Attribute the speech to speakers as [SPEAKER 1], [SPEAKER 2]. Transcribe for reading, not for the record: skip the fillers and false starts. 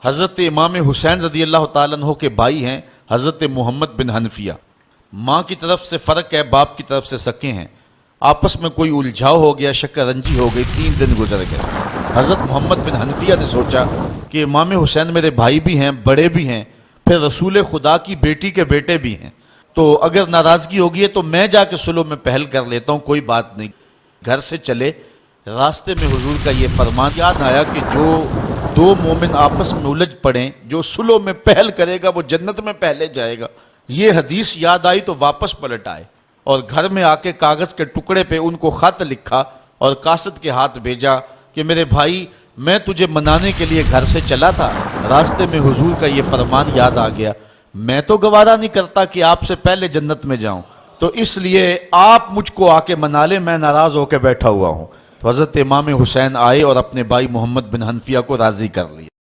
[SPEAKER 1] हज़रत इमाम हुसैन रज़ी अल्लाह ताला अन्हु के भाई हैं हज़रत मोहम्मद बिन हनफिया। माँ की तरफ से फ़र्क है, बाप की तरफ से सके हैं। आपस में कोई उलझाव हो गया, शक्करंजी हो गई, 3 दिन गुजर गए। हज़रत मोहम्मद बिन हनफिया ने सोचा कि इमाम हुसैन मेरे भाई भी हैं, बड़े भी हैं, फिर रसूल खुदा की बेटी के बेटे भी हैं, तो अगर नाराज़गी होगी है तो मैं जाके सुलह में पहल कर लेता हूं, कोई बात नहीं। घर से चले, रास्ते में हुजूर का ये फरमान याद आया कि जो दो मोमिन आपस में उलझ पड़े, जो सुलह में पहल करेगा वो जन्नत में पहले जाएगा। ये हदीस याद आई तो वापस पलट आए और घर में आके कागज के टुकड़े पे उनको खत लिखा और कासिद के हाथ भेजा कि मेरे भाई, मैं तुझे मनाने के लिए घर से चला था, रास्ते में हुजूर का ये फरमान याद आ गया, मैं तो गवारा नहीं करता कि आपसे पहले जन्नत में जाऊं, तो इसलिए आप मुझको आके मना ले, मैं नाराज होकर बैठा हुआ हूं। तो हजरत इमाम हुसैन आए और अपने भाई मोहम्मद बिन हनफिया को राजी कर लिया।